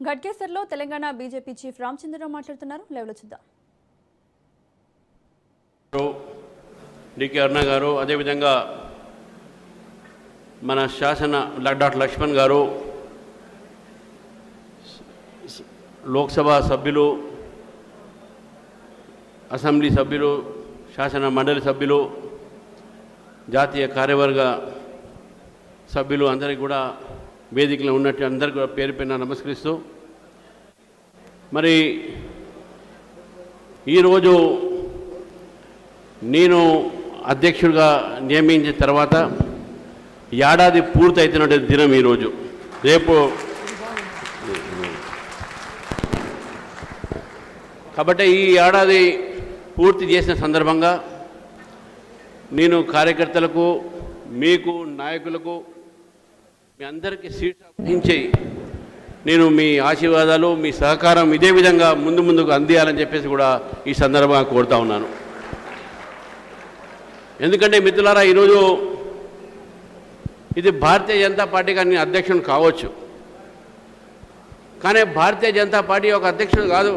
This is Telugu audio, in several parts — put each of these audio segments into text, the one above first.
గట్కేసర్లో తెలంగాణ బీజేపీ చీఫ్ రామచంద్రరావు మాట్లాడుతున్నారు. లైవ్లో చూద్దాం. డికే అరుణ గారు, అదేవిధంగా మన శాసన డాక్టర్ లక్ష్మణ్ గారు, లోక్సభ సభ్యులు, అసెంబ్లీ సభ్యులు, శాసన మండలి సభ్యులు, జాతీయ కార్యవర్గ సభ్యులు అందరికీ కూడా వేదికలో ఉన్నట్టు అందరికీ కూడా పేరు పైన నమస్కరిస్తూ, మరి ఈరోజు నేను అధ్యక్షుడిగా నియమించిన తర్వాత ఏడాది పూర్తవుతున్నటువంటి దినం ఈరోజు. రేపు కాబట్టి ఈ ఏడాది పూర్తి చేసిన సందర్భంగా నేను కార్యకర్తలకు, మీకు నాయకులకు, మీ అందరికీ సీట్ అందించి నేను మీ ఆశీర్వాదాలు, మీ సహకారం ఇదే విధంగా ముందుకు అందియాలని చెప్పేసి కూడా ఈ సందర్భంగా కోరుతా ఉన్నాను. ఎందుకంటే మిత్రులారా, ఈరోజు ఇది భారతీయ జనతా పార్టీగా నేను అధ్యక్షుడు కావచ్చు, కానీ భారతీయ జనతా పార్టీ ఒక అధ్యక్షుడు కాదు.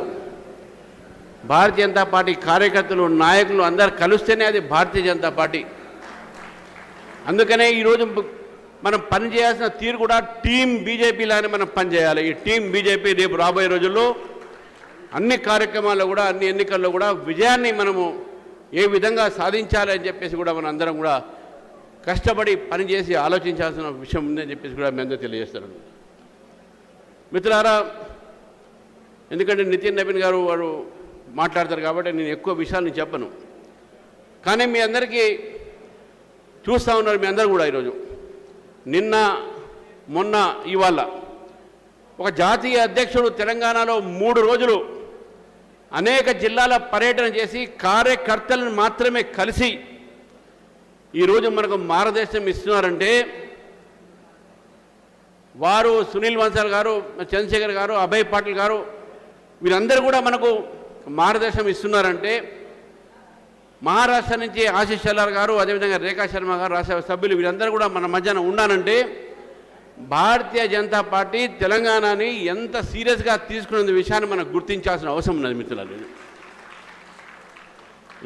భారతీయ జనతా పార్టీ కార్యకర్తలు, నాయకులు అందరు కలిస్తేనే అది భారతీయ జనతా పార్టీ. అందుకనే ఈరోజు మనం పనిచేయాల్సిన తీరు కూడా టీం బీజేపీలానే మనం పనిచేయాలి. ఈ టీం బీజేపీ రేపు రాబోయే రోజుల్లో అన్ని కార్యక్రమాల్లో కూడా, అన్ని ఎన్నికల్లో కూడా విజయాన్ని మనము ఏ విధంగా సాధించాలి అని చెప్పేసి కూడా మనం అందరం కూడా కష్టపడి పనిచేసి ఆలోచించాల్సిన విషయం ఉందని చెప్పేసి కూడా మీ అందరూ తెలియజేస్తారు. మిత్రులారా, ఎందుకంటే నితిన్ నవీన్ గారు వారు మాట్లాడతారు కాబట్టి నేను ఎక్కువ విషయాన్ని చెప్పను. కానీ మీ అందరికీ చూస్తూ ఉన్నారు, మీ అందరూ కూడా ఈరోజు నిన్న మొన్న ఇవాళ ఒక జాతీయ అధ్యక్షుడు తెలంగాణలో 3 రోజులు అనేక జిల్లాల పర్యటన చేసి కార్యకర్తలను మాత్రమే కలిసి ఈరోజు మనకు మార్గదర్శనం ఇస్తున్నారంటే వారు సునీల్ బన్సాల్ గారు, చంద్రశేఖర్ గారు, అభయ్ పాటిల్ గారు వీరందరూ కూడా మనకు మార్గదర్శనం ఇస్తున్నారంటే, మహారాష్ట్ర నుంచి ఆశీష్ శల్లార్ గారు, అదేవిధంగా రేఖా శర్మ గారు, రాజ్యసభ సభ్యులు వీరందరూ కూడా మన మధ్యన ఉన్నానంటే భారతీయ జనతా పార్టీ తెలంగాణని ఎంత సీరియస్గా తీసుకున్న విషయాన్ని మనం గుర్తించాల్సిన అవసరం ఉన్నది. మిత్రులు,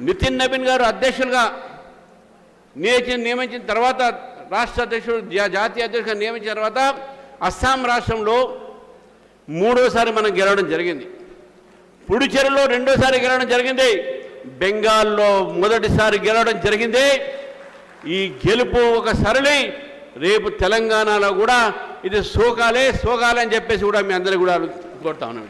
నితిన్ నవీన్ గారు అధ్యక్షులుగా నియమించిన తర్వాత, రాష్ట్ర అధ్యక్షుడు జాతీయ అధ్యక్షుడిగా నియమించిన తర్వాత అస్సాం రాష్ట్రంలో 3వసారి మనం గెలవడం జరిగింది. పుడుచేరిలో 2వసారి గెలవడం జరిగింది. బెంగాల్లో మొదటిసారి గెలవడం జరిగింది. ఈ గెలుపు ఒక సరళి రేపు తెలంగాణలో కూడా ఇది సోకాలే అని చెప్పేసి కూడా మీ అందరూ కూడా కోరుతా ఉన్నాం.